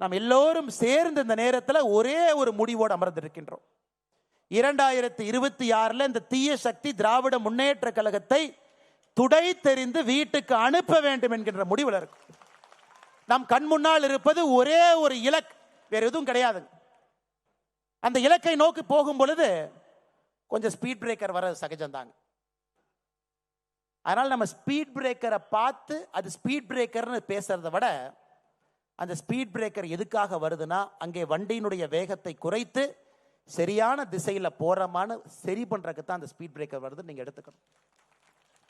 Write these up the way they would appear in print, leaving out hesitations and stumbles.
நாம் எல்லோரும் சேர்ந்து இந்த நேரத்தில் ஒரே ஒரு முடிவோடு அமர்ந்திருக்கின்றோம். 2026 இந்த தீய சக்தி திராவிட முன்னேற்ற கழகத்தை துடை தெரிந்து வீட்டுக்கு அனுப்ப வேண்டும் என்கின்ற முடிவில் இருக்கும். நம் கண் முன்னால் இருப்பது ஒரே ஒரு இலக்கு, வேற எதுவும் கிடையாது. அந்த இலக்கை நோக்கி போகும் பொழுது கொஞ்சம் ஸ்பீட் பிரேக்கர் வர சகஜம்தாங்க. அதனால் நம்ம ஸ்பீட் பிரேக்கரை பார்த்து அது ஸ்பீட் பிரேக்கர்னு பேசுறதை விட, அந்த ஸ்பீட் பிரேக்கர் எதுக்காக வருதுன்னா, அங்கே வண்டியினுடைய வேகத்தை குறைத்து சரியான திசையில் போறமான சரி பண்றதுக்கு தான் அந்த ஸ்பீட் பிரேக்கர் வருதுன்னு நீங்க எடுத்துக்கணும்.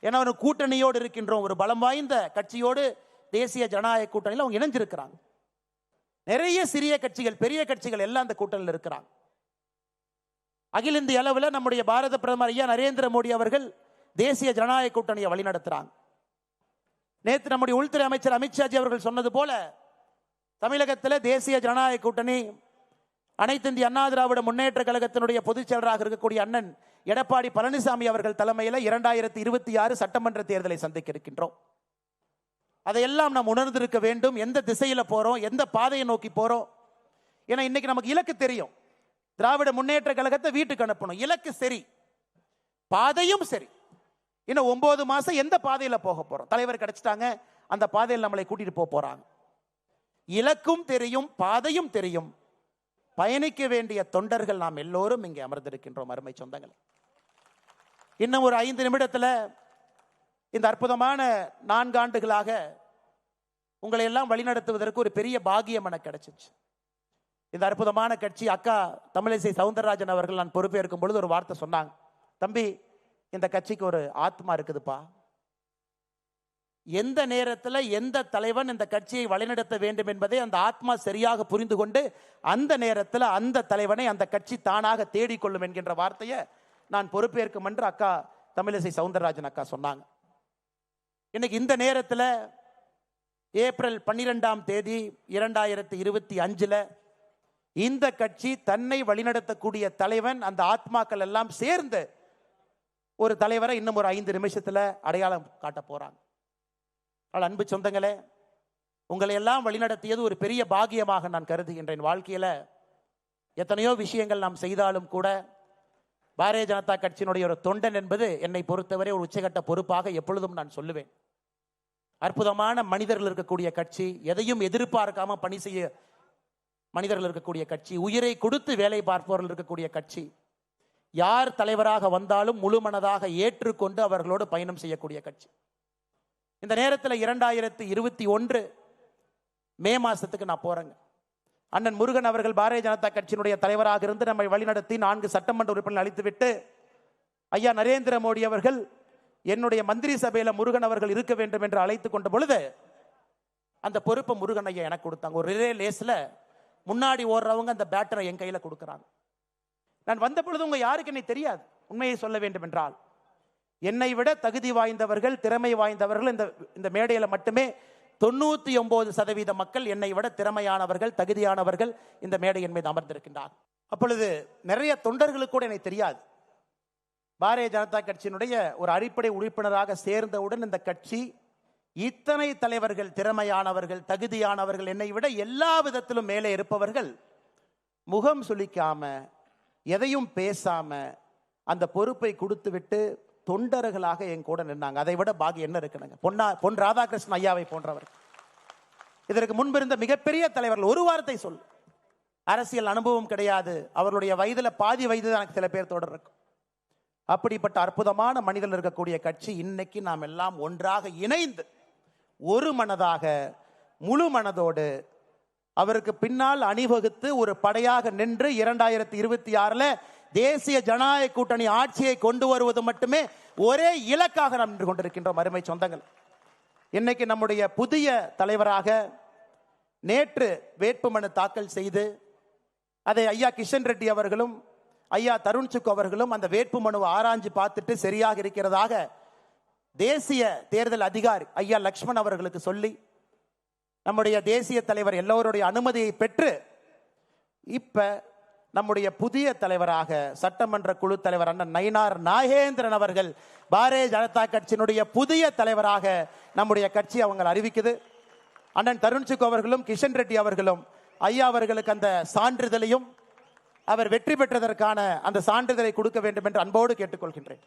ஏன்னா ஒரு கூட்டணியோடு இருக்கின்றோம், ஒரு பலம் வாய்ந்த கட்சியோடு தேசிய ஜனநாயக கூட்டணியில் அவங்க இணைஞ்சிருக்கிறாங்க. நிறைய சிறிய கட்சிகள் பெரிய கட்சிகள் எல்லாம் அந்த கூட்டணியில் இருக்கிறாங்க. அகில இந்திய அளவில் நம்முடைய பாரத பிரதமர் ஐயா நரேந்திர மோடி அவர்கள் தேசிய ஜனநாயக கூட்டணியை வழிநடத்துறாங்க. நேற்று நம்முடைய உள்துறை அமைச்சர் அமித்ஷாஜி அவர்கள் சொன்னது போல, தமிழகத்தில் தேசிய ஜனநாயக கூட்டணி அனைத்து இந்திய அண்ணா திராவிட முன்னேற்ற கழகத்தினுடைய பொதுச் செயலராக இருக்கக்கூடிய அண்ணன் எடப்பாடி பழனிசாமி அவர்கள் தலைமையில் 2026 சட்டமன்ற தேர்தலை சந்திக்க இருக்கின்றோம். அதையெல்லாம் நாம் உணர்ந்திருக்க வேண்டும். எந்த திசையில போறோம், எந்த பாதையை நோக்கி போறோம். ஏன்னா இன்னைக்கு நமக்கு இலக்கு தெரியும், திராவிட முன்னேற்ற கழகத்தை வீட்டுக்கு அனுப்பணும். இலக்கு சரி, பாதையும் சரி. இன்னும் 9 மாசம் எந்த பாதையில போக போறோம், தலைவர் கிடைச்சிட்டாங்க, அந்த பாதையில் நம்மளை கூட்டிட்டு போறாங்க. இலக்கும் தெரியும், பாதையும் தெரியும். பயணிக்க வேண்டிய தொண்டர்கள் நாம் எல்லோரும் இங்கே அமர்ந்திருக்கின்றோம். அருமை சொந்தங்களே, இன்னும் ஒரு 5 நிமிடத்தில் இந்த அற்புதமான 4 ஆண்டுகளாக உங்களை எல்லாம் வழிநடத்துவதற்கு ஒரு பெரிய பாகியம் எனக்கு கிடைச்சிச்சு. இந்த அற்புதமான கட்சி அக்கா தமிழிசை சவுந்தரராஜன் அவர்கள் நான் பொறுப்பேற்கும் பொழுது ஒரு வார்த்தை சொன்னாங்க, தம்பி இந்த கட்சிக்கு ஒரு ஆத்மா இருக்குதுப்பா. எந்த நேரத்தில் எந்த தலைவன் இந்த கட்சியை வழிநடத்த வேண்டும் என்பதை அந்த ஆத்மா சரியாக புரிந்து கொண்டு அந்த நேரத்தில் அந்த தலைவனை அந்த கட்சி தானாக தேடிக்கொள்ளும் என்கின்ற வார்த்தையை நான் பொறுப்பேற்கும் என்று அக்கா தமிழிசை சவுந்தரராஜன் அக்கா சொன்னாங்க. இன்னைக்கு இந்த நேரத்தில் ஏப்ரல் 12ஆம் தேதி 2025 இந்த கட்சி தன்னை வழிநடத்தக்கூடிய தலைவன், அந்த ஆத்மாக்கள் எல்லாம் சேர்ந்து ஒரு தலைவரை இன்னும் ஒரு 5 நிமிஷத்தில் அடையாளம் காட்ட போறாங்க. அன்பு சொந்தங்களே, உங்களை எல்லாம் வழிநடத்தியது ஒரு பெரிய பாகியமாக நான் கருதுகின்றேன். வாழ்க்கையில் எத்தனையோ விஷயங்கள் நாம் செய்தாலும் கூட பாரதிய ஜனதா கட்சியினுடைய ஒரு தொண்டன் என்பது என்னை பொறுத்தவரை ஒரு உச்சகட்ட பொறுப்பாக எப்பொழுதும் நான் சொல்லுவேன். அற்புதமான மனிதர்கள் இருக்கக்கூடிய கட்சி, எதையும் எதிர்பார்க்காம பணி செய்ய மனிதர்கள் இருக்கக்கூடிய கட்சி, உயிரை கொடுத்து வேலை பார்ப்பவர்கள் இருக்கக்கூடிய கட்சி, யார் தலைவராக வந்தாலும் முழு மனதாக ஏற்றுக்கொண்டு அவர்களோடு பயணம் செய்யக்கூடிய கட்சி. இந்த நேரத்தில் 2021 மே மாசத்துக்கு நான் போறேங்க. அண்ணன் முருகன் அவர்கள் பாரதிய ஜனதா கட்சியினுடைய தலைவராக இருந்து நம்மை வழிநடத்தி 4 சட்டமன்ற உறுப்பினர்கள் அளித்துவிட்டு ஐயா நரேந்திர மோடி அவர்கள் என்னுடைய மந்திரி சபையில முருகன் அவர்கள் இருக்க வேண்டும் என்று அழைத்துக் கொண்ட பொழுது அந்த பொறுப்பை முருகன் ஐயா எனக்கு கொடுத்தாங்க. ஒரு ரிலே லேஸ்ல முன்னாடி ஓடுறவங்க அந்த பேட்டரை என் கையில கொடுக்குறாங்க. நான் வந்த பொழுது உங்க யாருக்கு என்னை தெரியாது. உண்மையை சொல்ல வேண்டும் என்றால் என்னை விட தகுதி வாய்ந்தவர்கள், திறமை வாய்ந்தவர்கள் இந்த மேடையில மட்டுமே 99% மக்கள் என்னை விட திறமையானவர்கள், தகுதியானவர்கள் இந்த மேடையின் மீது அமர்ந்திருக்கின்றார். அப்பொழுது நிறைய தொண்டர்களுக்கு கூட என்னை தெரியாது. பாரதிய ஜனதா கட்சியினுடைய ஒரு அடிப்படை உறுப்பினராக சேர்ந்தவுடன் இந்த கட்சி இத்தனை தலைவர்கள், திறமையானவர்கள், தகுதியானவர்கள், என்னை விட எல்லா விதத்திலும் மேலே இருப்பவர்கள் முகம் சுளிக்காம எதையும் பேசாம அந்த பொறுப்பை கொடுத்து விட்டு தொண்டர்களாக என் கூட நின்னாங்க. அதை விட பாகி என்ன இருக்குங்க? பொன் ராதாகிருஷ்ணன் ஐயாவை போன்றவர், இதற்கு முன்பு இருந்த மிகப்பெரிய தலைவர்கள். ஒரு வார்த்தை சொல், அரசியல் அனுபவம் கிடையாது, அவர்களுடைய வயதுல பாதி வயது எனக்கு சில பேர் தொடர் இருக்கும். அப்படிப்பட்ட அற்புதமான மனிதர்கள் இருக்கக்கூடிய கட்சி இன்னைக்கு நாம் எல்லாம் ஒன்றாக இணைந்து ஒரு மனதாக முழு மனதோடு அவருக்கு பின்னால் அணிவகுத்து ஒரு படையாக நின்று 2026 தேசிய ஜனநாயக கூட்டணி ஆட்சியை கொண்டு வருவது மட்டுமே ஒரே இலக்காக நாம் நின்று கொண்டிருக்கின்றோம். அருமை சொந்தங்கள், இன்னைக்கு நம்முடைய புதிய தலைவராக நேற்று வேட்புமனு தாக்கல் செய்து அதை ஐயா கிஷன் ரெட்டி அவர்களும் ஐயா தருண் சுக் அவர்களும் அந்த வேட்புமனுவை ஆராய்ஞ்சு பார்த்துட்டு சரியாக இருக்கிறதாக தேசிய தேர்தல் அதிகாரி ஐயா லக்ஷ்மண் அவர்களுக்கு சொல்லி நம்முடைய தேசிய தலைவர் எல்லோருடைய அனுமதியை பெற்று இப்ப நம்முடைய புதிய தலைவராக சட்டமன்ற குழு தலைவர் அண்ணன் நயினார் நாகேந்திரன் அவர்கள் பாரதிய ஜனதா கட்சியினுடைய புதிய தலைவராக நம்முடைய கட்சி அவங்க அறிவிக்குது. அண்ணன் தருண் சுக் அவர்களும் கிஷன் ரெட்டி அவர்களும் ஐயா அவர்களுக்கு அந்த சான்றிதழையும் அவர் வெற்றி பெற்றதற்கான அந்த சான்றிதழை கொடுக்க வேண்டும் என்று அன்போடு கேட்டுக்கொள்கின்றேன்.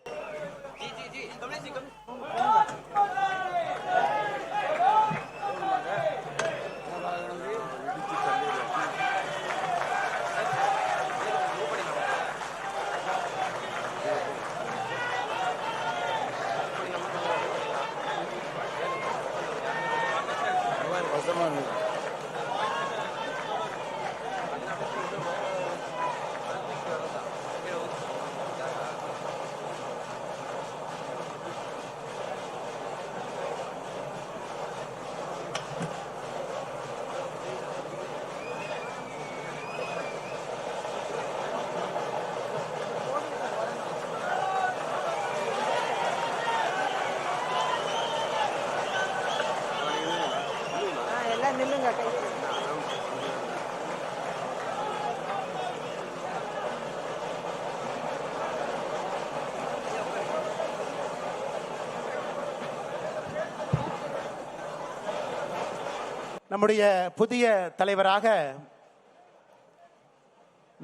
நம்முடைய புதிய தலைவராக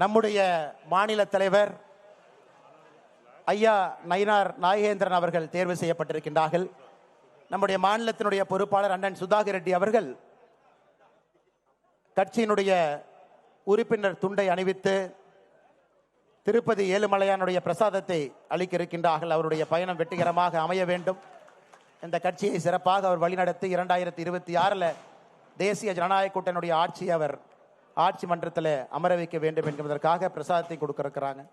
நம்முடைய மாநில தலைவர் ஐயா நயினார் நாகேந்திரன் அவர்கள் தேர்வு செய்யப்பட்டிருக்கின்றார்கள். நம்முடைய மாநிலத்தினுடைய பொறுப்பாளர் அண்ணன் சுதாகர் ரெட்டி அவர்கள் கட்சியினுடைய உறுப்பினர் துண்டை அணிவித்து திருப்பதி ஏழுமலையானுடைய பிரசாதத்தை அளிக்க இருக்கின்றார்கள். அவருடைய பயணம் வெற்றிகரமாக அமைய வேண்டும். இந்த கட்சியை சிறப்பாக அவர் வழிநடத்தி 2026 தேசிய ஜனநாயக கூட்டணியுடைய ஆட்சி அவர் ஆட்சி மன்றத்தில் அமர வைக்க வேண்டும் என்பதற்காக பிரசாதத்தை கொடுக்க இருக்கிறாங்க.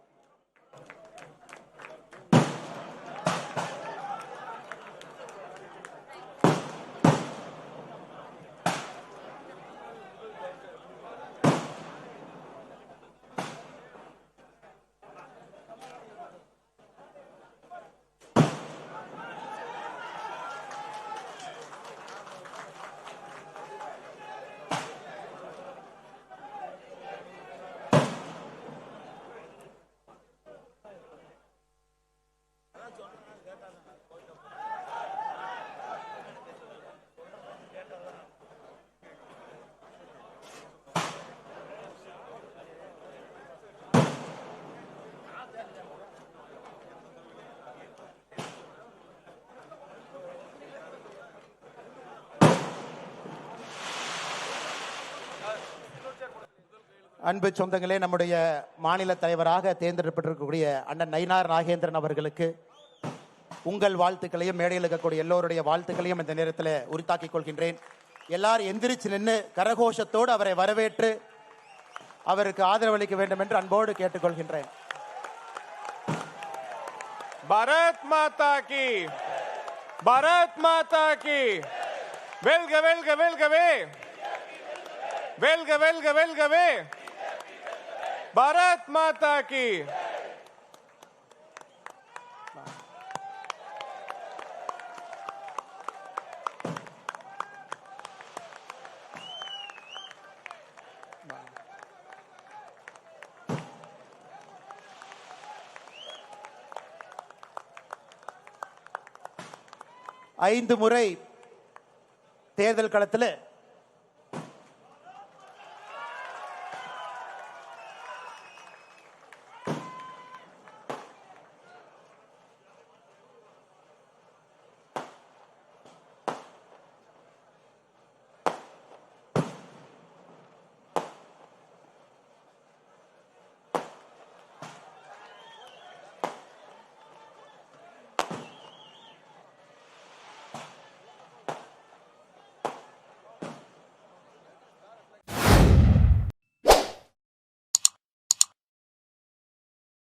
அன்பு சொந்தங்களே, நம்முடைய மாநில தலைவராக தேர்ந்தெடுக்கப்பட்டிருக்கக்கூடிய அண்ணன் நயினார் நாகேந்திரன் அவர்களுக்கு உங்கள் வாழ்த்துக்களையும் மேடையில் இருக்கக்கூடிய எல்லோருடைய வாழ்த்துக்களையும் இந்த நேரத்தில் உரித்தாக்கிக் கொள்கின்றேன். எல்லாரும் எந்திரிச்சு நின்று கரகோஷத்தோடு அவரை வரவேற்று அவருக்கு ஆதரவளிக்க வேண்டும் என்று அன்போடு கேட்டுக்கொள்கின்றேன். பாரத் மாதா கி, பாரத் மாதா கி, வெல்க வெல்க வெல்கவே, வெல்க வெல்க வெல்கவே, பாரத் மாதா கி. ஐந்து முறை தேர்தல் களத்தில்